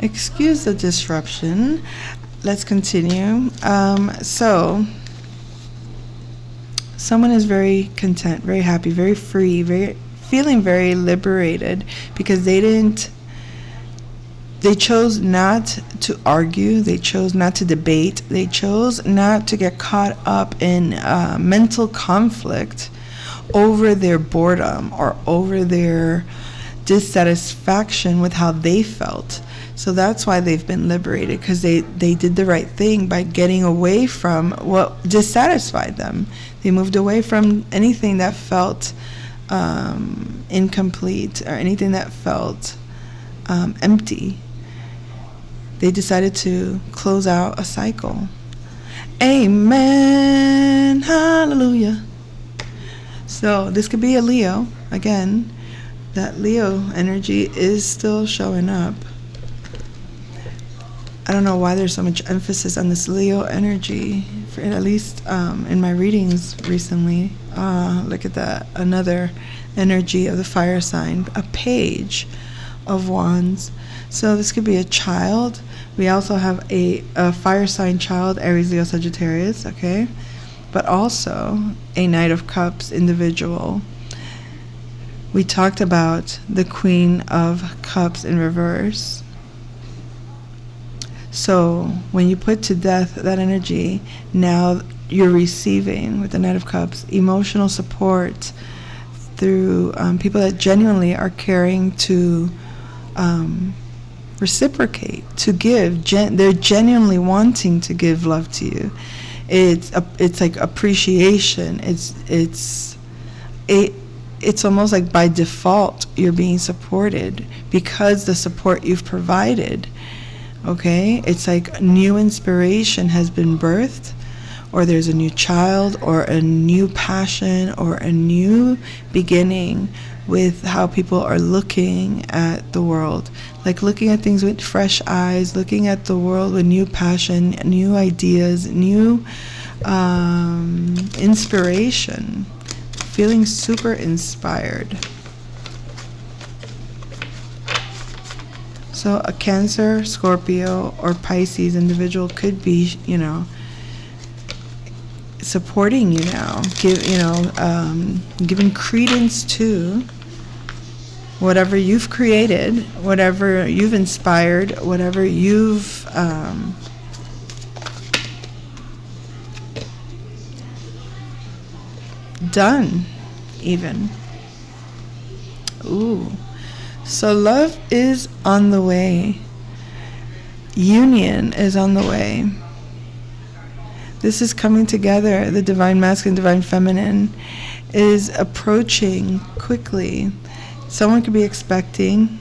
Excuse the disruption. Let's continue. So, someone is very content, very happy, very free, very feeling very liberated because they chose not to argue, they chose not to debate, they chose not to get caught up in mental conflict over their boredom or over their dissatisfaction with how they felt. So that's why they've been liberated, because they did the right thing by getting away from what dissatisfied them. They moved away from anything that felt incomplete or anything that felt empty. They decided to close out a cycle. Amen. Hallelujah. So this could be a Leo. Again, that Leo energy is still showing up. I don't know why there's so much emphasis on this Leo energy, at least in my readings recently. Look at that. Another energy of the fire sign, a page of wands. So this could be a child. We also have a fire sign child, Aries, Leo, Sagittarius, okay? But also a Knight of Cups individual. We talked about the Queen of Cups in reverse. So when you put to death that energy, now you're receiving, with the Knight of Cups, emotional support through people that genuinely are caring to reciprocate, to give. They're genuinely wanting to give love to you. It's like appreciation. It's almost like by default you're being supported because the support you've provided. Okay, it's like new inspiration has been birthed, or there's a new child, or a new passion, or a new beginning with how people are looking at the world. Like looking at things with fresh eyes, looking at the world with new passion, new ideas, new inspiration, feeling super inspired. So a Cancer, Scorpio, or Pisces individual could be, supporting you now, giving credence to whatever you've created, whatever you've inspired, whatever you've done, even. Ooh. So love is on the way. Union is on the way. This is coming together. The divine masculine, divine feminine is approaching quickly. Someone could be expecting,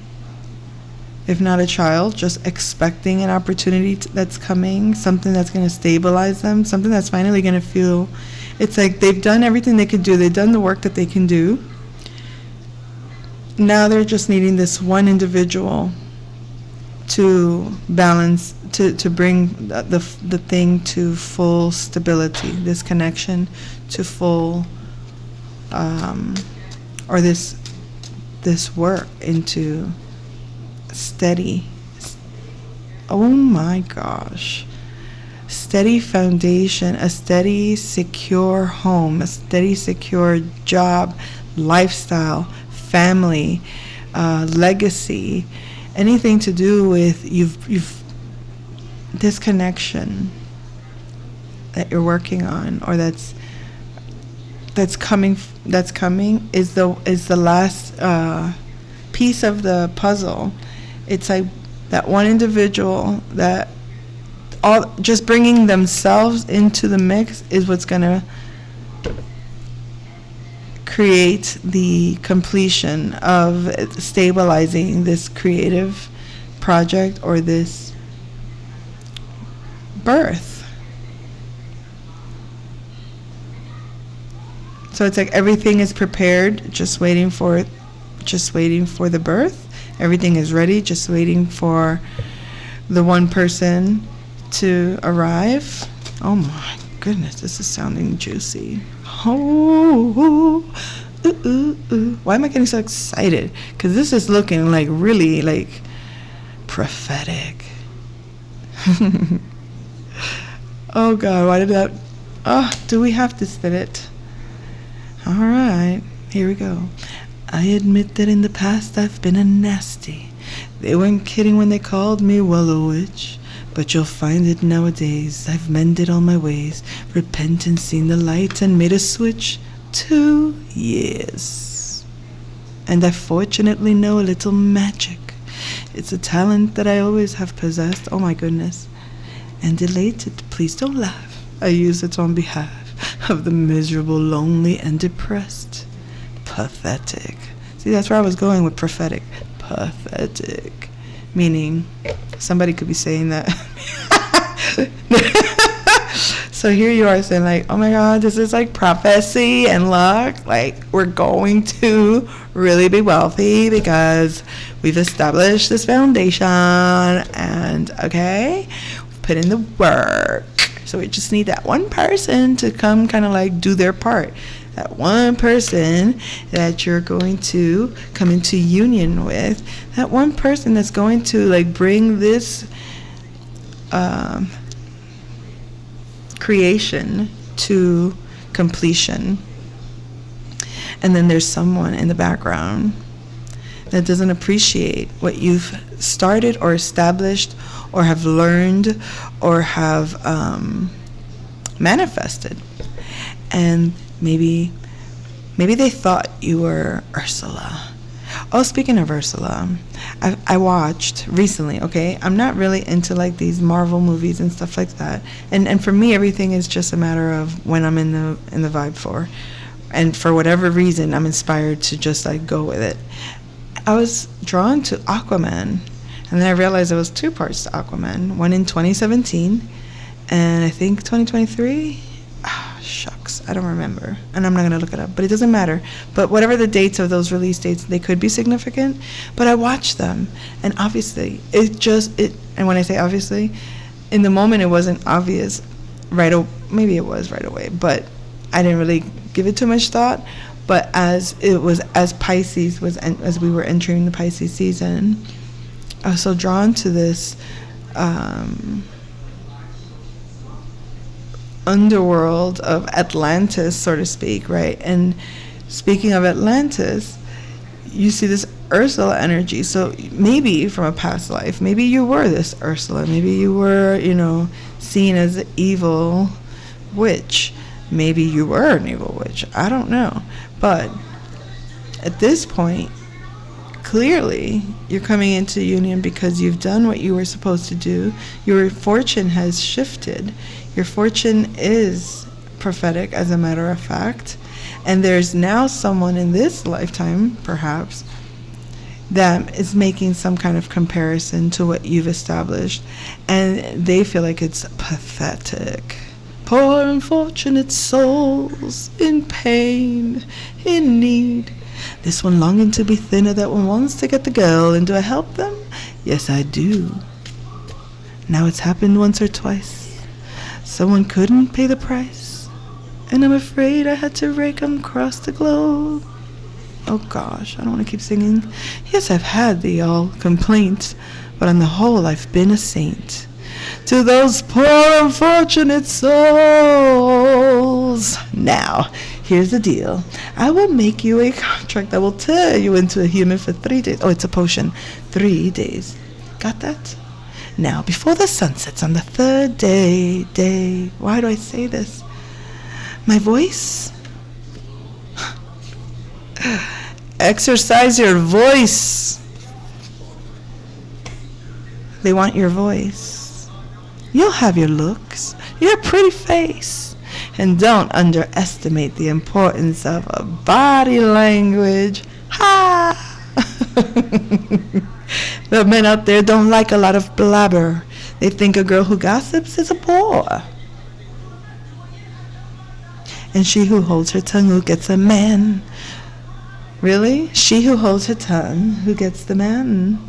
if not a child, just expecting an opportunity that's coming, something that's going to stabilize them, something that's finally going to feel, it's like they've done everything they could do. They've done the work that they can do. Now they're just needing this one individual to balance, to bring the thing to full stability, this connection to full, or this work into steady, oh my gosh, steady foundation, a steady, secure home, a steady, secure job, lifestyle, family, legacy, anything to do with you've this connection that you're working on, or that's coming is the last piece of the puzzle. It's like that one individual that all just bringing themselves into the mix is what's gonna create the completion of stabilizing this creative project or this birth. So it's like everything is prepared, just waiting for the birth. Everything is ready, just waiting for the one person to arrive. Oh my goodness, this is sounding juicy. Oh, ooh. Why am I getting so excited? Because this is looking like really like prophetic. Oh God, why did that? Oh, do we have to spit it? All right, here we go. I admit that in the past I've been a nasty. They weren't kidding when they called me Willow Witch. But you'll find it nowadays. I've mended all my ways, repented, seen the light, and made a switch. 2 years. And I fortunately know a little magic. It's a talent that I always have possessed. Oh my goodness. And elated. Please don't laugh. I use it on behalf of the miserable, lonely, and depressed. Pathetic. See, that's where I was going with prophetic. Pathetic. Meaning, somebody could be saying that. So here you are saying like, oh my God, this is like prophecy and luck. Like, we're going to really be wealthy because we've established this foundation and, okay, we've put in the work. So we just need that one person to come kind of like do their part. That one person that you're going to come into union with, that one person that's going to like bring this creation to completion. And then there's someone in the background that doesn't appreciate what you've started or established or have learned or have manifested. And maybe they thought you were Ursula. Oh, speaking of Ursula, I watched recently, okay? I'm not really into like these Marvel movies and stuff like that. And for me, everything is just a matter of when I'm in the vibe for. And for whatever reason, I'm inspired to just like go with it. I was drawn to Aquaman. And then I realized there was 2 parts to Aquaman. One in 2017 and I think 2023. Shucks, I don't remember, and I'm not going to look it up, but it doesn't matter. But whatever the dates of those release dates, they could be significant, but I watched them, and obviously, and when I say obviously, in the moment it wasn't obvious maybe it was right away, but I didn't really give it too much thought. But as we were entering the Pisces season, I was so drawn to this underworld of Atlantis, so to speak, right? And speaking of Atlantis, you see this Ursula energy. So maybe from a past life, maybe you were this Ursula. Maybe you were, seen as an evil witch. Maybe you were an evil witch. I don't know. But at this point, clearly, you're coming into union because you've done what you were supposed to do. Your fortune has shifted. Your fortune is prophetic, as a matter of fact. And there's now someone in this lifetime, perhaps, that is making some kind of comparison to what you've established. And they feel like it's pathetic. Poor unfortunate souls in pain, in need. This one longing to be thinner, that one wants to get the girl. And do I help them? Yes, I do. Now it's happened once or twice. Someone couldn't pay the price, and I'm afraid I had to rake 'em across the globe. Oh gosh, I don't want to keep singing. Yes, I've had the all complaints, but on the whole I've been a saint. To those poor unfortunate souls. Now, here's the deal. I will make you a contract that will turn you into a human for 3 days. Oh, it's a potion. 3 days. Got that? Now, before the sun sets on the 3rd day, why do I say this? My voice? Exercise your voice. They want your voice. You'll have your looks, your pretty face, and don't underestimate the importance of a body language. Ha! The men out there don't like a lot of blabber. They think a girl who gossips is a bore. And she who holds her tongue who gets a man. Really? She who holds her tongue who gets the man.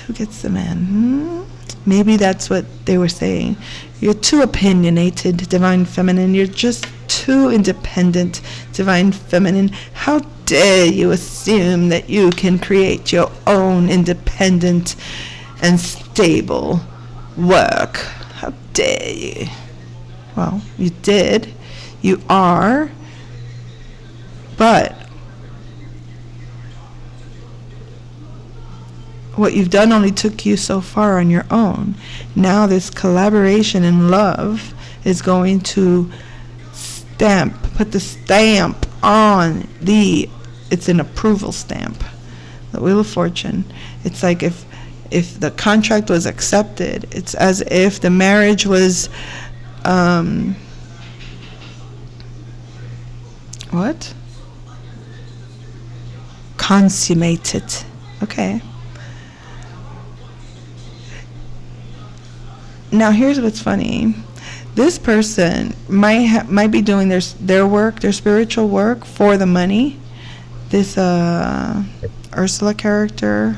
Who gets the man? Maybe that's what they were saying. You're too opinionated, Divine Feminine. You're just too independent, Divine Feminine. How dare you assume that you can create your own independent and stable work? How dare you? Well, you did. You are. But what you've done only took you so far on your own. Now this collaboration and love is going to put the stamp on it's an approval stamp. The Wheel of Fortune. It's like if the contract was accepted, it's as if the marriage was, consummated. Okay. Now here's what's funny. This person might be doing their work, their spiritual work for the money. This Ursula character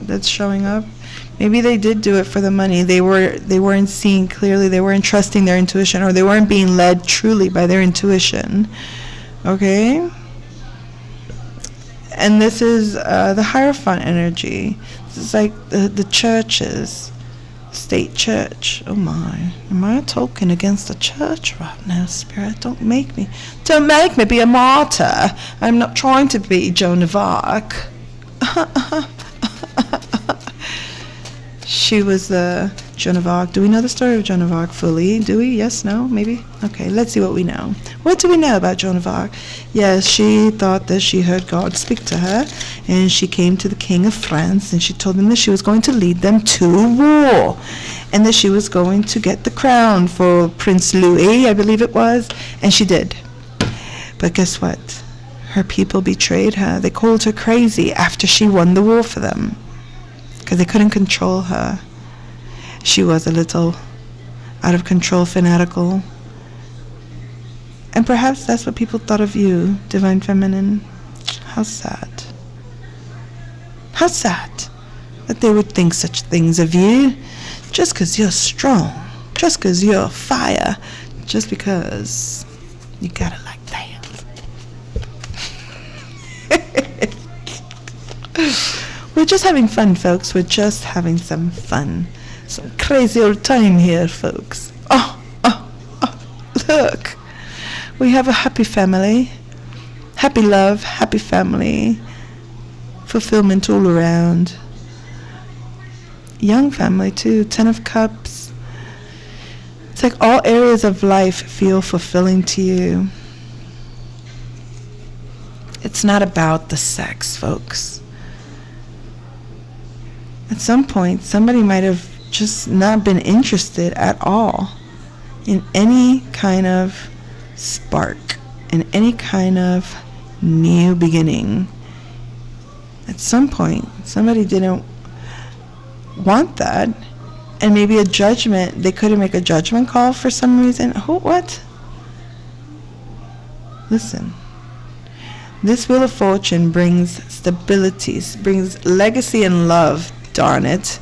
that's showing up, maybe they did do it for the money. They weren't seeing clearly. They weren't trusting their intuition, or they weren't being led truly by their intuition. Okay. And this is the Hierophant energy. This is like the churches. State church. Oh my. Am I talking against the church right now, Spirit? Don't make me be a martyr. I'm not trying to be Joan of Arc. She was Joan of Arc. Do we know the story of Joan of Arc fully? Do we? Yes? No? Maybe? Okay, let's see what we know. What do we know about Joan of Arc? Yes, she thought that she heard God speak to her, and she came to the King of France, and she told him that she was going to lead them to war, and that she was going to get the crown for Prince Louis, I believe it was, and she did. But guess what? Her people betrayed her. They called her crazy after she won the war for them, because they couldn't control her. She was a little out of control, fanatical. And perhaps that's what people thought of you, Divine Feminine. How sad. How sad that they would think such things of you, just because you're strong, just because you're fire, just because you got it like that. We're just having fun, folks. We're just having some fun. Some crazy old time here, folks. Oh, look. We have a happy family. Happy love, happy family. Fulfillment all around. Young family, too. 10 of Cups. It's like all areas of life feel fulfilling to you. It's not about the sex, folks. At some point, somebody might have just not been interested at all in any kind of spark, in any kind of new beginning. At some point, somebody didn't want that, and maybe a judgment, they couldn't make a judgment call for some reason. What? Listen. This Wheel of Fortune brings stability, brings legacy and love, darn it.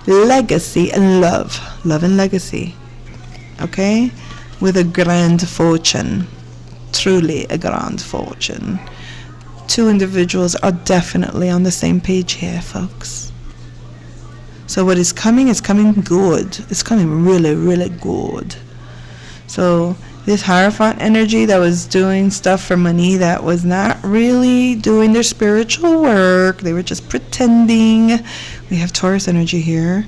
Legacy and love. Love and legacy. Okay? With a grand fortune. Truly a grand fortune. Two individuals are definitely on the same page here, folks. So what is coming good. It's coming really, really good. So this Hierophant energy that was doing stuff for money, that was not really doing their spiritual work. They were just pretending. We have Taurus energy here.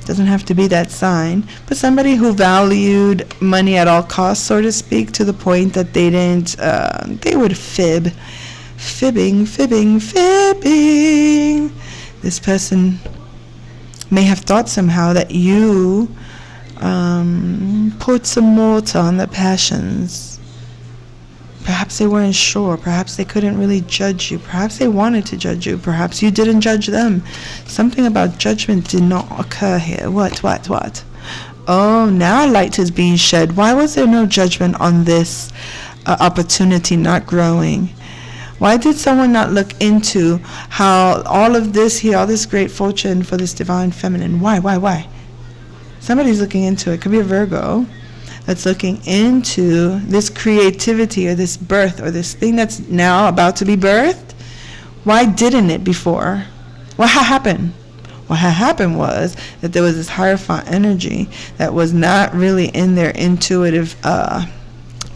Doesn't have to be that sign. But somebody who valued money at all costs, so to speak, to the point that they didn't, they would fib. Fibbing. This person may have thought somehow that you poured some water on their passions. Perhaps they weren't sure. Perhaps they couldn't really judge you. Perhaps they wanted to judge you. Perhaps you didn't judge them. Something about judgment did not occur here. What? Oh, now light is being shed. Why was there no judgment on this opportunity not growing? Why did someone not look into how all of this here, all this great fortune for this Divine Feminine? Why? Somebody's looking into it. Could be a Virgo that's looking into this creativity or this birth or this thing that's now about to be birthed. Why didn't it before? What happened? What had happened was that there was this Hierophant energy that was not really in their intuitive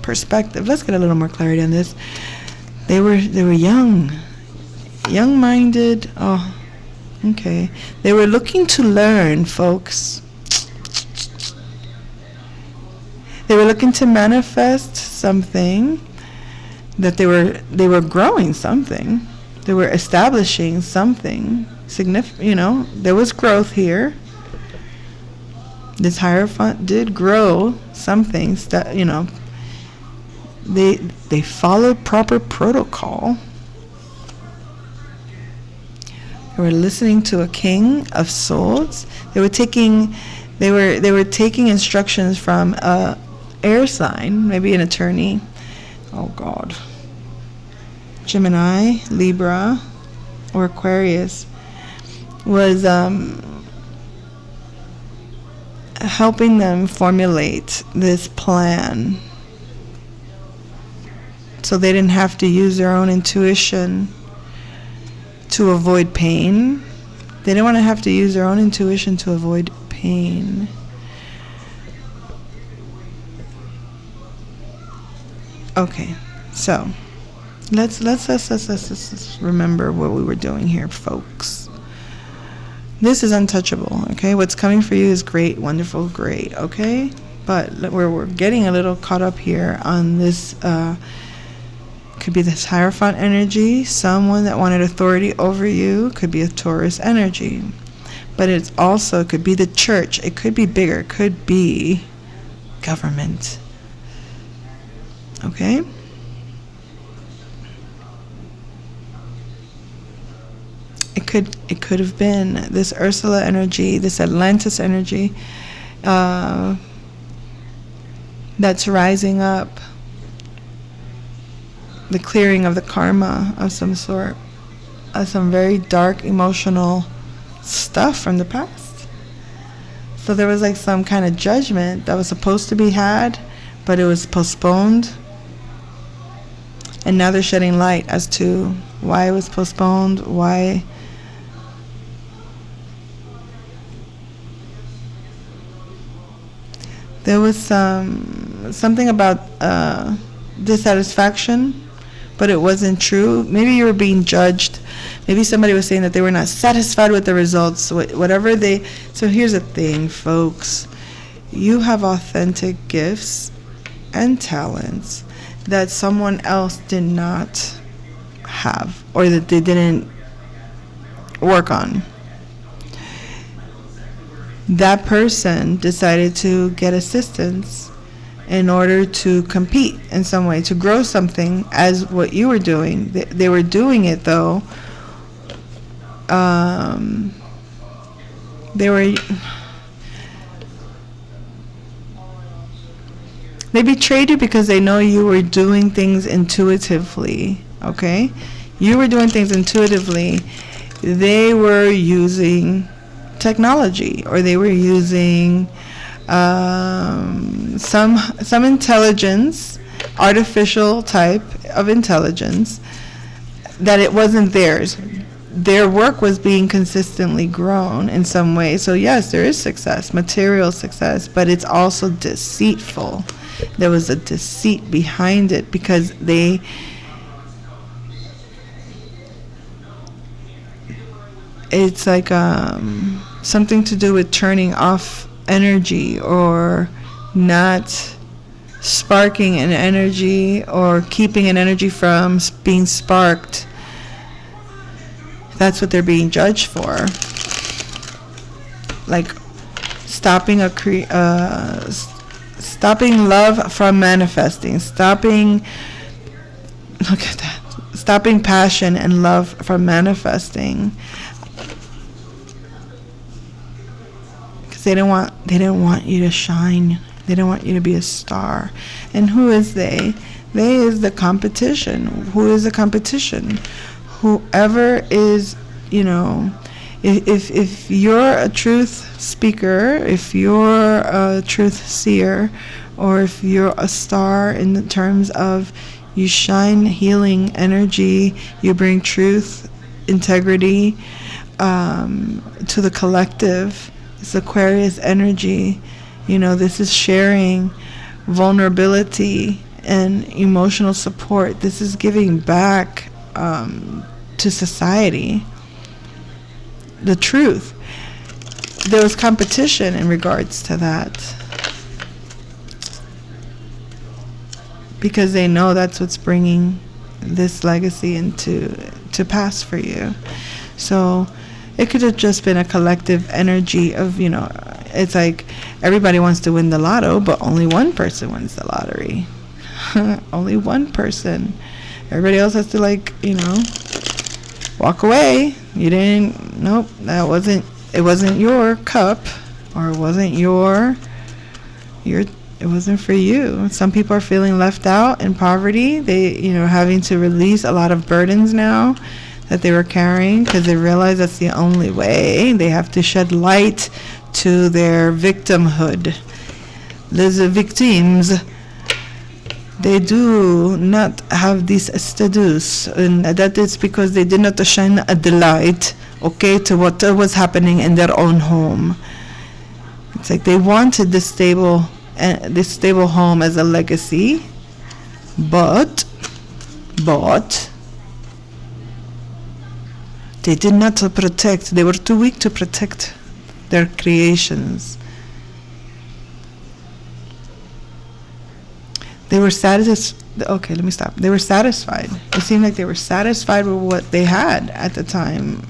perspective. Let's get a little more clarity on this. They were young-minded. Oh, okay. They were looking to learn, folks. They were looking to manifest something, that they were growing something. They were establishing something significant. There was growth here. This Hierophant did grow some things that, they followed proper protocol. They were listening to a King of Swords. They were taking instructions from a air sign, maybe an attorney. Oh God. Gemini, Libra, or Aquarius was helping them formulate this plan so they didn't have to use their own intuition to avoid pain. They didn't want to have to use their own intuition to avoid pain. Okay, so let's remember what we were doing here, folks. This is untouchable, okay? What's coming for you is great, wonderful, great, okay? But we're getting a little caught up here on this, could be this Hierophant energy, someone that wanted authority over you, could be a Taurus energy. But it's also, could be the church, it could be bigger, it could be government, okay? It could have been this Ursula energy, this Atlantis energy that's rising up, the clearing of the karma of some sort, some very dark emotional stuff from the past. So there was like some kind of judgment that was supposed to be had, but it was postponed. And now they're shedding light as to why it was postponed, why. There was something about dissatisfaction, but it wasn't true. Maybe you were being judged. Maybe somebody was saying that they were not satisfied with the results, whatever they. So here's the thing, folks. You have authentic gifts and talents that someone else did not have, or that they didn't work on. That person decided to get assistance in order to compete in some way, to grow something as what you were doing. They were doing it though. They betrayed you because they know you were doing things intuitively, okay? You were doing things intuitively. They were using technology, or they were using some intelligence, artificial type of intelligence, that it wasn't theirs. Their work was being consistently grown in some way. So yes, there is success, material success, but it's also deceitful. There was a deceit behind it because it's like something to do with turning off energy, or not sparking an energy, or keeping an energy from being sparked. That's what they're being judged for. Like stopping stopping love from manifesting, stopping passion and love from manifesting. They didn't want you to shine. They didn't want you to be a star. And who is they? They is the competition. Who is the competition? Whoever is, If you're a truth speaker, if you're a truth seer, or if you're a star in the terms of you shine healing energy, you bring truth, integrity to the collective. It's Aquarius energy. This is sharing vulnerability and emotional support. This is giving back to society. The truth. There was competition in regards to that, because they know that's what's bringing this legacy to pass for you. So it could have just been a collective energy of, it's like everybody wants to win the lotto, but only one person wins the lottery. Only one person. Everybody else has to walk away. You didn't, nope, it wasn't your cup, or it wasn't it wasn't for you. Some people are feeling left out in poverty. They, having to release a lot of burdens now that they were carrying, because they realize that's the only way. They have to shed light to their victimhood. Les victims, they do not have this status, and that is because they did not shine the light, to what was happening in their own home. It's like they wanted this stable home as a legacy, but they did not protect. They were too weak to protect their creations. They were okay, let me stop. They were satisfied. It seemed like they were satisfied with what they had at the time,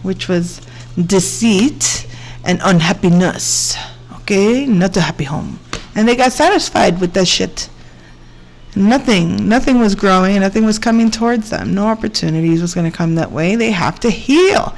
which was deceit and unhappiness. Okay, not a happy home. And they got satisfied with that shit. Nothing was growing, nothing was coming towards them. No opportunities was going to come that way. They have to heal,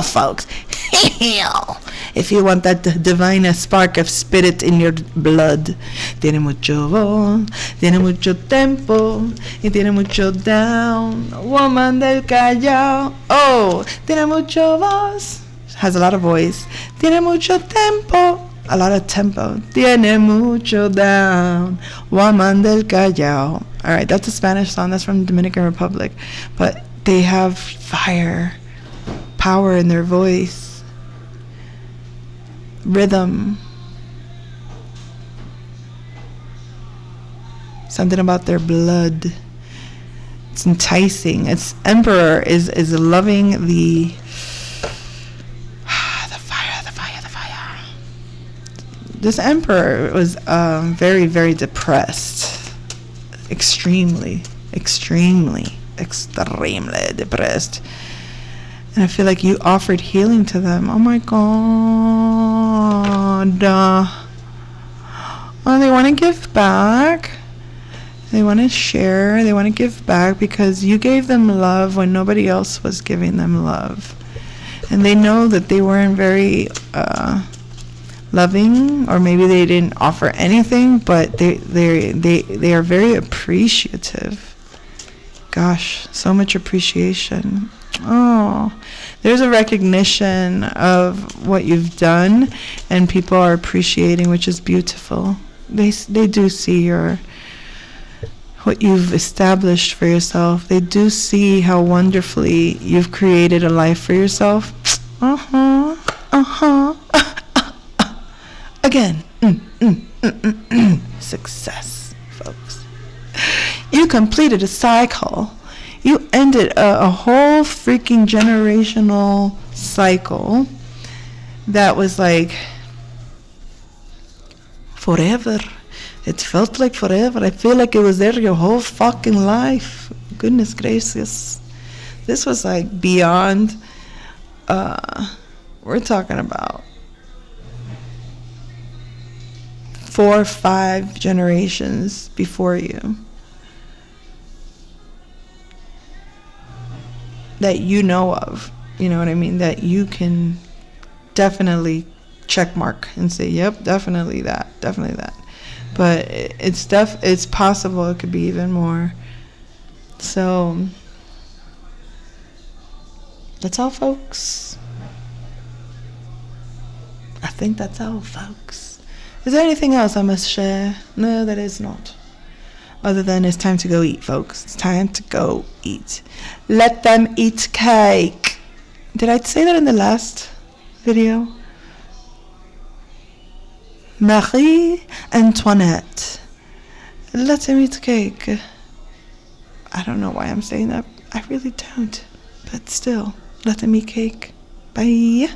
folks, heal. If you want that divine spark of spirit in your blood. Tiene mucho voz, tiene mucho tempo, y tiene mucho down. Woman del Callao. Oh, tiene mucho voz. Has a lot of voice. Tiene mucho tempo. A lot of tempo. Tiene mucho down. Woman del Callao. All right, that's a Spanish song. That's from the Dominican Republic. But they have fire, power in their voice, rhythm. Something about their blood. It's enticing. Its emperor is loving the This emperor was very, very depressed. Extremely depressed. And I feel like you offered healing to them. Oh my God. Oh, they want to give back. They want to share. They want to give back because you gave them love when nobody else was giving them love. And they know that they weren't very loving, or maybe they didn't offer anything, but they are very appreciative. Gosh, so much appreciation. Oh, there's a recognition of what you've done, and people are appreciating, which is beautiful. They do see what you've established for yourself. They do see how wonderfully you've created a life for yourself. Again, success, folks. You completed a cycle. You ended a whole freaking generational cycle that was like forever. It felt like forever. I feel like it was there your whole fucking life. Goodness gracious. This was like beyond, we're talking about 4 or 5 generations before you that you know of, you know what I mean, that you can definitely check mark and say, yep, definitely that. But it's possible it could be even more. So That's all, folks. I think that's all, folks. Is there anything else I must share? No, that is not. Other than it's time to go eat, folks. It's time to go eat. Let them eat cake. Did I say that in the last video? Marie Antoinette. Let them eat cake. I don't know why I'm saying that. I really don't. But still, let them eat cake. Bye.